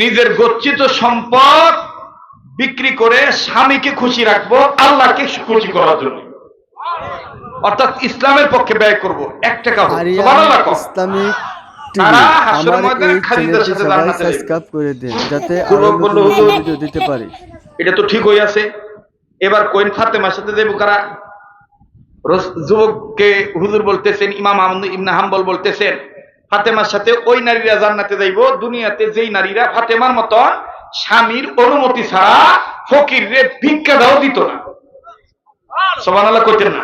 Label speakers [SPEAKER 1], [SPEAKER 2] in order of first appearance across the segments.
[SPEAKER 1] নিজের গচ্ছিত সম্পদ বিক্রি করে স্বামীকে খুশি রাখবো আল্লাহকে খুশি করার জন্য, অর্থাৎ ইসলামের পক্ষে ব্যয় করব 1 টাকা হোক। সুবহানাল্লাহ।
[SPEAKER 2] ইসলামিক
[SPEAKER 1] তারা হাসরের ময়দানে খালিদের সাথে জান্নাতে যাবে।
[SPEAKER 2] সাবস্ক্রাইব করে দেন যাতে আরো
[SPEAKER 1] যুবক বলল,
[SPEAKER 2] নতুন
[SPEAKER 1] হুজুর
[SPEAKER 2] ভিডিও দিতে পারি।
[SPEAKER 1] এটা তো ঠিক হই আছে, এবার কোয়েন ফাতেমার সাথে যাবো কারা? যুবককে হুজুর বলতেছেন, ইমাম আহমদ ইবনে হাম্বল বলতেছেন ফাতেমার সাথে ওই নারীরা জান্নাতে যাইব দুনিয়াতে যেই নারীরা ফাতেমার মতো স্বামীর অনুমতি ছাড়া ফকিররে ভিক্ষা দাও দিত না। সুবহানাল্লাহ কইতেন না?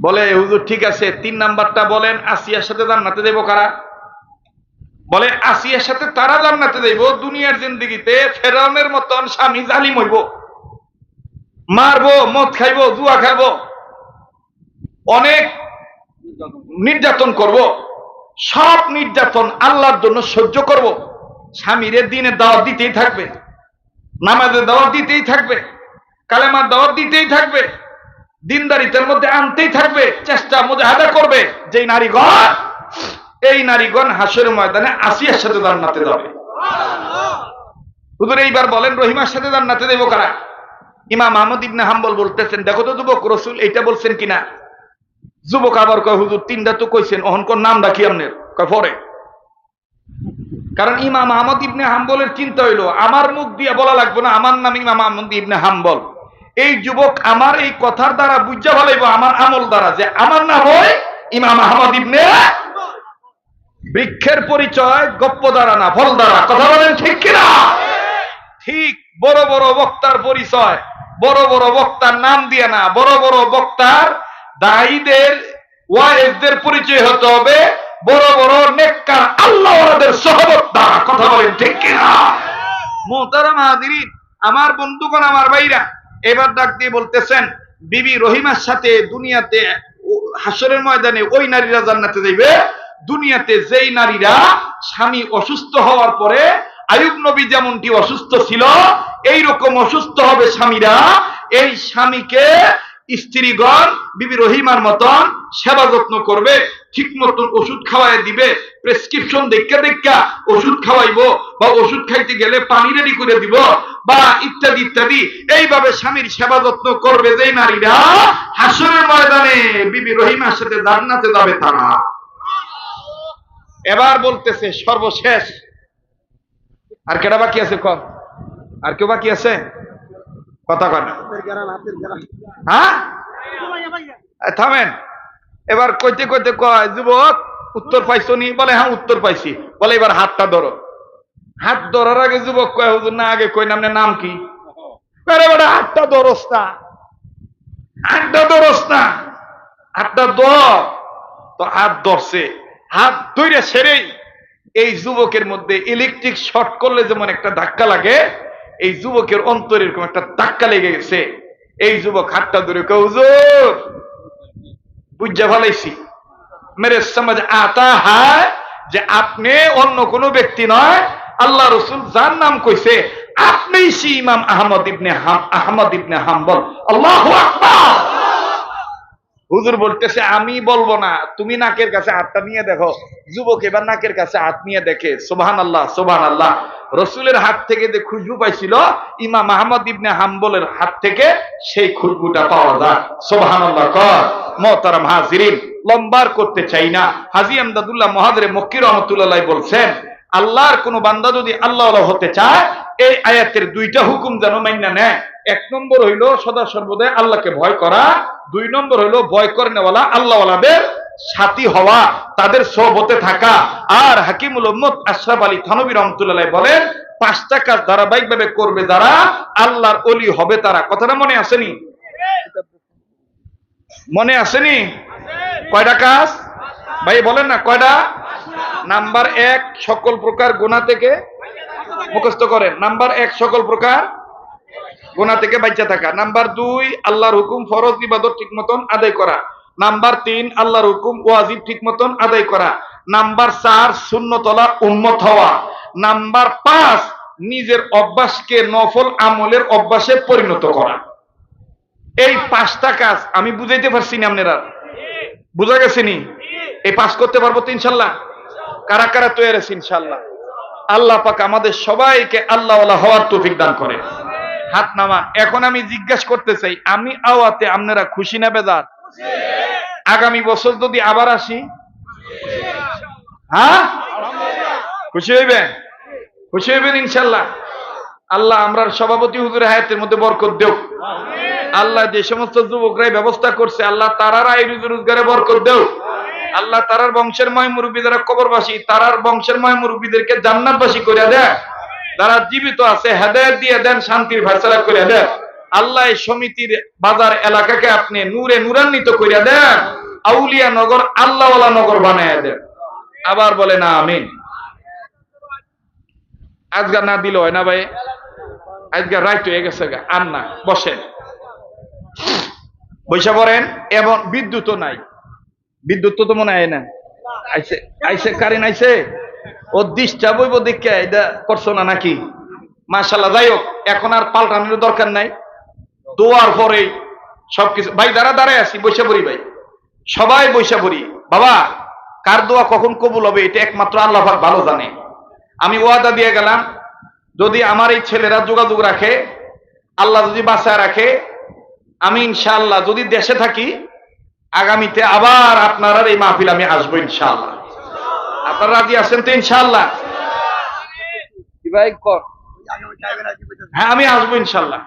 [SPEAKER 1] বলে হুজুর ঠিক আছে, 3 নাম্বারটা বলেন, আসিয়ার সাথে জান্নাতে যাইব কারা? বলে আসিয়ার সাথে তারা জান্নাতে যাইব দুনিয়ার জিন্দেগিতে ফেরাউনের মতন স্বামী জালিম হইব, মারবো, মদ খাইবো, জুয়া খাইবো, অনেক নির্যাতন করব, সব নির্যাতন আল্লাহর জন্য সহ্য করব, স্বামীর দিনে দাওয়াত দিতেই থাকবে, নামাজের দাওয়াত দিতেই থাকবে, কালেমার দাওয়াত দিতেই থাকবে, দিনদারিতার মধ্যে আনতেই থাকবে, চেষ্টা মুজাহাদা করবে। যেই নারীগণ, এই নারীগণ হাসরের ময়দানে আসিয়ার সাথে জান্নাতে যাবে। হুজুর এইবার বলেন রহিমার সাথে জান্নাতে দেব কারা? ইমাম আহমদ ইবনে হাম্বল বলতেছেন দেখো তো যুবক, রাসূল এইটা বলছেন কিনা? যুবক আবার কয় হুজুর 3টা তো কইছেন, অহনকর নাম রাখি আমনের কয় পরে। কারণ ইমাম আহমদ ইবনে হাম্বলের চিন্তা হইলো আমার মুখ দিয়ে বলা লাগবে না আমার নাম ইমাম আহমদ ইবনে হাম্বল, এই যুবক আমার এই কথার দ্বারা বুঝা ভালাইব আমার আমল দ্বারা যে আমার নাম হয় ইমাম আহমদ ইবনে। বৃক্ষের পরিচয় গপ্প দ্বারা না, ফল দ্বারা। কথা বলেন ঠিক কিনা? ঠিক বড় বড় বক্তার পরিচয় বড় বড় বক্তার নাম দিয়ে না, বড় বড় বক্তার দায়ীদের ওয়াইজদের পরিচয় হতে হবে বড় বড় নেককার আল্লাহওয়ালাদের সহবত দ্বারা। কথা বলেন ঠিক কিনা? মুহতারাম হাজিরিন, আমার বন্ধুগণ, আমার ভাইরা, এবার ডাক দিয়ে বলতেছেন বিবি রহিমার সাথে দুনিয়াতে হাসরের ময়দানে ওই নারীরা জান্নাতে যাইবে দুনিয়াতে যেই নারীরা স্বামী অসুস্থ হওয়ার পরে আইয়ুব নবী যেমনটি অসুস্থ ছিল এই রকম অসুস্থ হবে স্বামীরা, এই স্বামীকে স্ত্রীগণ বিবি রহিমার মতন সেবা যত্ন করবে, ঠিক মতন ওষুধ খাওয়াই দিবে, প্রেসক্রিপশন দেখা দেখা ওষুধ খাওয়াইবো বা ওষুধ খাইতে গেলে পানি রেডি করে দিব বা ইত্যাদি ইত্যাদি, এইভাবে স্বামীর সেবা যত্ন করবে যেই নারীরা হাসরের ময়দানে বিবি রহিমার সাথে জান্নাতে যাবে তারা। এবার বলতেছে সর্বশেষ আর কেডা বাকি আছে? কম আর কেউ বাকি আছে? কথা কয় না। হ্যাঁ থামেন। এবার কইতে কইতে কয় যুবক উত্তর পাইছো নি? বলে হ্যাঁ উত্তর পাইছি। বলে এবার হাতটা ধরো। হাত ধরার আগে যুবক কয় হুজুর না, আগে কই নামনে নাম কি? হাতটা ধরস না, হাতটা ধরস না, হাতটা ধর। তো হাত ধরছে, হাত ধরে সেরেই এই যুবকের মধ্যে ইলেকট্রিক শর্ট করলে যেমন একটা ধাক্কা লাগে, এই যুবকের অন্তরে এরকম একটা ধাক্কা লেগে গেছে। এই যুবক হাতটা ধরে কয় হুজুর বুঝা ফেলাইছি, মেরে সমাজ আতা হয় যে আপনি অন্য কোনো ব্যক্তি নয়, আল্লাহ রসুল যার নাম কইছে আপনি সে ইমাম আহমদ ইবনে হাম্বল। আল্লাহু আকবার। হুজুর বলতেছে আমি বলবো না, তুমি নাকের কাছে হাতটা নিয়ে দেখো। যুবক এবার নাকের কাছে হাত নিয়ে দেখে, সুবহানাল্লাহ সুবহানাল্লাহ, রসুলের হাত থেকে যে খুশবু পাইছিল ইমাম আহমদ ইবনে হাম্বলের হাত থেকে সেই খুশবুটা পাওয়া যায়। সুবহানাল্লাহ কর। মুহতারাম হাজিরিন, লম্বার করতে চাই না। হাজী আমদাদুল্লাহ মুহাদ্দির মক্কি রাহমাতুল্লাহ বলছেন আল্লাহর কোন বান্দা যদি আল্লাহওয়ালা হতে চায় এই আয়াতের 2টা হুকুম যেন মাইনা নেয়। 1 নম্বর হইলো সদা সর্বদা আল্লাহকে ভয় করা, 2 নম্বর হইলো ভয় করেনেওয়ালা আল্লাহওয়ালাদের সাথী হওয়া, তাদের সোহবতে থাকা। আর হাকিমুল উম্মত আশরাফ আলী থানভী রাহমাতুল্লাহ বলেন 5টা কাজ ধারাবাহিকভাবে করবে যারা আল্লাহর ওলি হবে তারা। কথাটা মনে আসেনি? মনে আসেনি? কয়টা কাজ ভাই বলেন না কয়টা? নাম্বার 1 সকল প্রকার গুনাহ থেকে মুক্ত করেন। নাম্বার 1 সকল প্রকার গুনাহ থেকে বাঁচা থাকা। নাম্বার 2 আল্লাহর হুকুম ফরজ ইবাদত ঠিক মতন আদায় করা। নাম্বার 3 আল্লাহর হুকুম ওয়াজিব ঠিক মতন আদায় করা। নাম্বার 4 সুন্নতলা উম্মত হওয়া। নাম্বার 5 নিজের অভ্যাসকে নফল আমলের অভ্যাসে পরিণত করা। এই 5টা কাজ আমি বুঝাইতে পারছি না? আপনারা বুঝা গেছেনি? এই 5 করতে পারবো তো ইনশাআল্লাহ? কারা কারা তৈরি আছে ইনশাআল্লাহ? আল্লাহ পাক আমাদের সবাইকে আল্লাহওয়ালা হওয়ার তৌফিক দান করে। হাত নামান। এখন আমি জিজ্ঞাসা করতে চাই, আমি আওয়াতে আপনারা খুশি না বেজার? আগামী বছর যদি আবার আসি, হ্যাঁ খুশি হইবেন? খুশি হইবেন ইনশাল্লাহ। আল্লাহ আমরার সভাপতি হুজুরের হায়াতের মধ্যে বরকত দেও। আল্লাহ যে সমস্ত যুবকরাই ব্যবস্থা করছে, আল্লাহ তারার আয় রোজগারে বরকত দেও। আল্লাহ তারার বংশের ময় মুরব্বী যারা কবরবাসী, তারার বংশের ময় মুরব্বীদেরকে জান্নাতবাসী করে দেন। যারা জীবিত আছে হেদায়েত দিয়ে দেন, শান্তির ফয়সালা করে দেন। আল্লাহ এই সমিতির বাজার এলাকাকে আপনি নূরে নূরান্বিত করে দেন, আউলিয়া নগর আল্লাহওয়ালা নগর বানায় দেন। আবার বলে না আমিন। আজগা না দিল হয় না ভাই, আজগা রাইট হয়ে গেছে গা, আর না বসেন, বৈশা পড়েন। এবং বিদ্যুৎও নাই, বিদ্যুৎ তো মনে হয় না। আইসে আইসে কারেন্ট আইসে, ও ডিস্টার্ব হইব দেখে এটা করছো না নাকি? মাশাআল্লাহ। যাই হোক, এখন আর পাল্টানোর দরকার নাই, দোয়ার পরেই সবকিছু। ভাই যারা দাঁড়ায় আছি বৈশা পড়ি, ভাই সবাই বৈশা পড়ি। বাবা কার দোয়া কখন কবুল হবে এটা একমাত্র আল্লাহ পাক ভালো জানে। আমি ওয়াদা দিয়ে গেলাম, যদি আমার এই ছেলেরা যোগাযোগ রাখে, আল্লাহ যদি বাঁচায় রাখে, আমি ইনশাআল্লাহ যদি দেশে থাকি, আগামীতে আবার আপনারা এই মাহফিল আমি আসবো ইনশাআল্লাহ। আপনারা রাজি আছেন তো ইনশাআল্লাহ? হ্যাঁ আমি আসবো ইনশাআল্লাহ,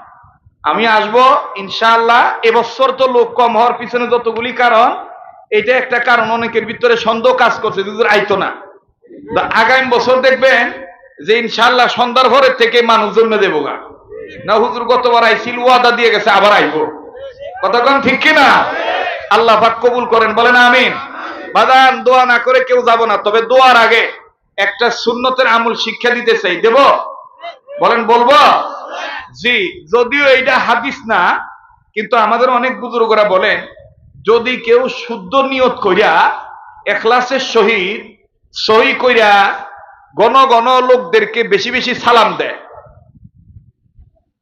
[SPEAKER 1] আমি আসবো ইনশাআল্লাহ। এবছর তো লোক কম হওয়ার পিছনে যতগুলি কারণ, এটা একটা কারণ। অনেকের ভিতরে সন্দেহ কাজ করছে হুজুর আইতো না। আগামী বছর দেখবেন যে ইনশাআল্লাহ সন্ধ্যার ঘরের থেকে মানুষ জন্মে দেবো গা না, হুজুর গতবার আইছিল, ওয়াদা দিয়ে গেছে আবার আইবো। কথা কোন ঠিক কিনা? আল্লাহ পাক কবুল করেন, বলেন আমিন। বাদান দোয়া না করে কেউ যাব না, তবে দোয়ার আগে একটা সুন্নতের আমল শিক্ষা দিতে চাই, দেব? বলেন বলবো? জি। যদিও এইটা হাদিস না, কিন্তু আমাদের অনেক বুজুর্গরা বলেন, যদি কেউ শুদ্ধ নিয়ত কইরা ইখলাসের সহিত সহি কইরা গণ গণ লোকদেরকে বেশি বেশি সালাম দেয়,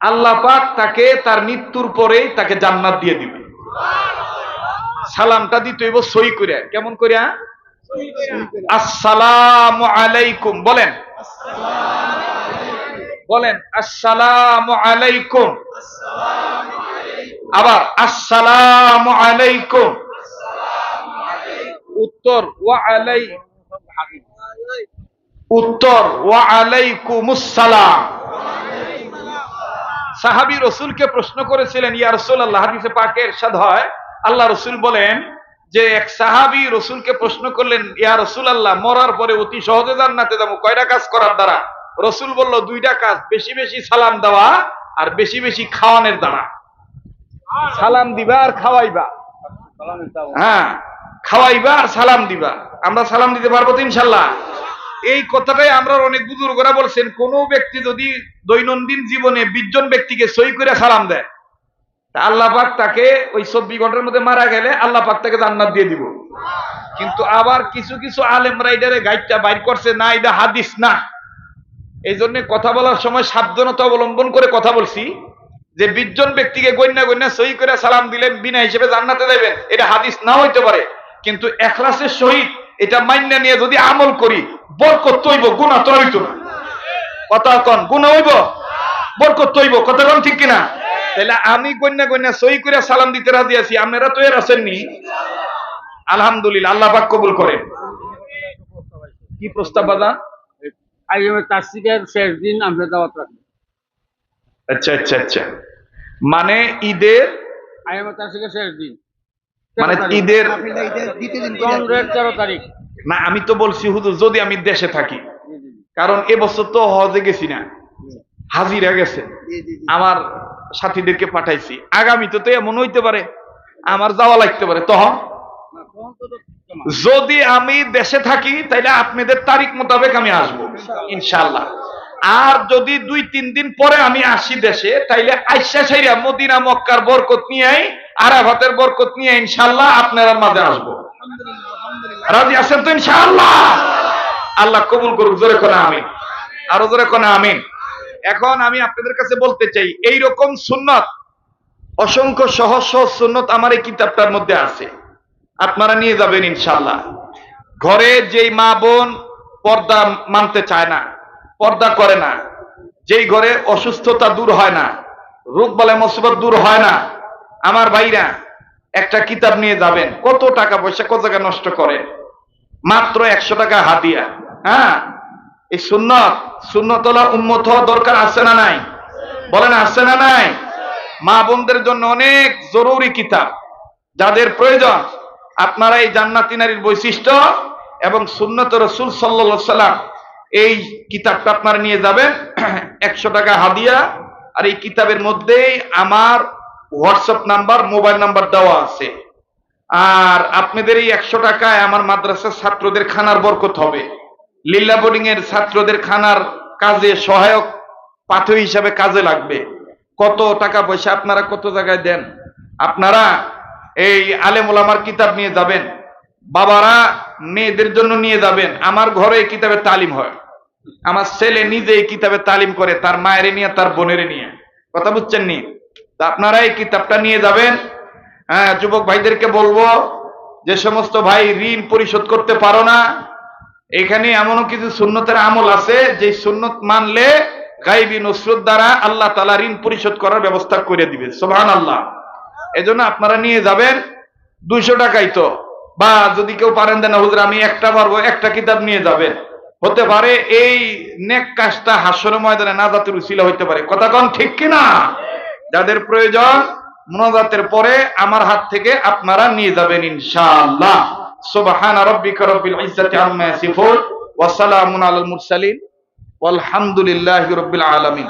[SPEAKER 1] আল্লাহ পাক তাকে তার মৃত্যুর পরেই তাকে জান্নাত দিয়ে দিবে। সালামটা দিতে হইব সহি কইরা। কেমন কইরা? আসসালামু আলাইকুম বলেন, বলেন আসসালামু আলাইকুম। আবার আসসালামু আলাইকুম। উত্তর ওয়া আলাই, উত্তর ওয়া আলাইকুমুস সালাম। সাহাবী রাসূলকে প্রশ্ন করেছিলেন, ইয়া রাসূলুল্লাহ, হাদিসে পাকে ইরশাদ হয়, আল্লাহ রাসূল বলেন যে এক সাহাবী রাসূলকে প্রশ্ন করলেন, ইয়া রাসূলুল্লাহ, মরার পরে অতি সহজে জান্নাতে যাব, কয়টা কাজ করার দ্বারা? রাসূল বলল, দুইটা কাজ, বেশি বেশি সালাম দেওয়া আর বেশি বেশি খাওয়ানোর দ্বারা। সালাম দিবা আর খাওয়াইবা। হ্যাঁ, খাওয়াইবা আর সালাম দিবা। আমরা সালাম দিতে পারবো তো ইনশাআল্লাহ? এই কথাটাই আমরা অনেক বুজুর্গরা বলছেন, কোন ব্যক্তি যদি দৈনন্দিন জীবনে 20 জন ব্যক্তিকে সই করে সালাম দেয়, আল্লাহ পাক তাকে ওই 24 ঘন্টার মধ্যে মারা গেলে আল্লাহ পাক তাকে জান্নাত দিয়ে দিব। কিন্তু আবার কিছু কিছু আলেমরা এটারে গাইডটা বাইর করছে, না এটা হাদিস না। এই জন্য কথা বলার সময় সাবধানতা অবলম্বন করে কথা বলছি, যে 20 জন ব্যক্তিকে গণ্যা গণ্যা সই করে সালাম দিলেন, বিনা হিসেবে জান্নাতে যাবেন, এটা হাদিস না হইতে পারে। কিন্তু ইখলাসের সহিত এটা মান্য নিয়ে যদি আমল করি, বরকত হইব, গুনাহ তো হইতো না। কথা কোন? গুনাহ হইব, বরকত হইব। কথা কোন ঠিক কিনা? তাহলে আমি গণ্যা গণ্যা সই করে সালাম দিতে রাজি আছি, আপনারা তো এর আছেননি? আলহামদুলিল্লাহ, আল্লাহ পাক কবুল করেন। কি প্রস্তাব বাদা?
[SPEAKER 3] তাসিকের শেষ দিন আমরা দাওয়াত রাখবো।
[SPEAKER 1] আচ্ছা আচ্ছা আচ্ছা, মানে ঈদের,
[SPEAKER 3] তাসিকের শেষ দিন
[SPEAKER 1] মানে ঈদের
[SPEAKER 3] 13 তারিখ।
[SPEAKER 1] না, আমি তো বলছি হুজুর যদি আমি দেশে থাকি, কারণ এবছর তো হজে গেছি না, হাজিরা গেছে, আমার সাথীদেরকে পাঠাইছি। আগামীতে তো এমন হইতে পারে আমার যাওয়া লাগতে পারে, তখন যদি আমি দেশে থাকি তাইলে আপনাদের তারিখ মোতাবেক আমি আসবো ইনশাআল্লাহ। আর যদি 2-3 দিন পরে আমি আসি দেশে, তাইলে আইসা সাইরা মদিনা মক্কার বরকত নিয়ে, আরাফাতের বরকত নিয়ে ইনশাআল্লাহ আপনার মাঝে আসবো। রাজি আছেন তো ইনশাআল্লাহ? আল্লাহ কবুল করুক। জোরে কোন আমিন, আরো জোরে কোন আমিন। এখন আমি আপনাদের কাছে বলতে চাই, এই রকম সুন্নত অসংখ্য সহজ সহজ সুন্নত আমার এই কিতাবটার মধ্যে আছে, আপনারা নিয়ে যাবেন ইনশাআল্লাহ। ঘরে যেই মা বোন পর্দা মানতে চায় না, পর্দা করে না, যেই ঘরে অসুস্থতা দূর হয় না, রোগ বালাই মুসিবত দূর হয় না, আমার ভাইরা একটা কিতাব নিয়ে যাবেন। কত টাকা পয়সা কত জায়গায় নষ্ট করে, মাত্র 100 টাকা হাদিয়া। হ্যাঁ, এই সুন্নত হলো উম্মত হওয়া দরকার, আছে না নাই? বলেন আছে না নাই? মা বোনদের জন্য অনেক জরুরি কিতাব, যাদের প্রয়োজন আপনারা এই জান্নাতি নারীর বৈশিষ্ট্য এবং সুন্নত রাসূল সাল্লাল্লাহু আলাইহি সাল্লাম, এই কিতাবটা আপনারা নিয়ে যাবেন। 100 টাকা হাদিয়া। আর এই কিতাবের মধ্যেই আমার হোয়াটসঅ্যাপ নাম্বার, মোবাইল নাম্বার দেওয়া আছে। আর আপনাদের এই 100 টাকায় আমার মাদ্রাসার ছাত্রদের খানার বরকত হবে, লিল্লা বোর্ডিং এর ছাত্রদের খানার কাজে সহায়ক পাথর হিসাবে কাজে লাগবে। কত টাকা পয়সা আপনারা কত জায়গায় দেন। আপনারা এই আলেম ওলামার কিতাব নিয়ে যাবেন, বাবারা মেয়েদের জন্য নিয়ে যাবেন। আমার ঘরে এই কিতাবের তালিম হয়, আমার ছেলে নিজে এই কিতাবের তালিম করে, তার মায়ের নিয়ে, তার বোনের নিয়ে। কথা বুঝছেন নি? তা আপনারা এই কিতাবটা নিয়ে যাবেন। হ্যাঁ, যুবক ভাইদেরকে বলবো, যে সমস্ত ভাই ঋণ পরিশোধ করতে পারো না, এখানে এমনও কিছু সুন্নতের আমল আছে, যে সুন্নত মানলে গায়বী নুসরত দ্বারা আল্লাহ তাআলা ঋণ পরিশোধ করার ব্যবস্থা করে দিবে। সুবহানাল্লাহ। এজন্য আপনারা নিয়ে যাবেন। 200 টাকাই তো, বা যদি কেউ পারেন দেন, হুজুর আমি একটা পারবো, একটা কিতাব নিয়ে যাবেন। হতে পারে এই নেক কাজটা হাসরের ময়দানে নাজাতের উসিলা হইতে পারে। কথা কোন ঠিক কিনা? যাদের প্রয়োজন মুনাজাতের পরে আমার হাত থেকে আপনারা নিয়ে যাবেন ইনশাআল্লাহ। সুবহান রাব্বিকা রাব্বিল ইজ্জাতি আম্মা ইয়াসিফুন ওয়া সালামুন আলাল মুরসালিন ওয়ালহামদুলিল্লাহি রাব্বিল আলামিন।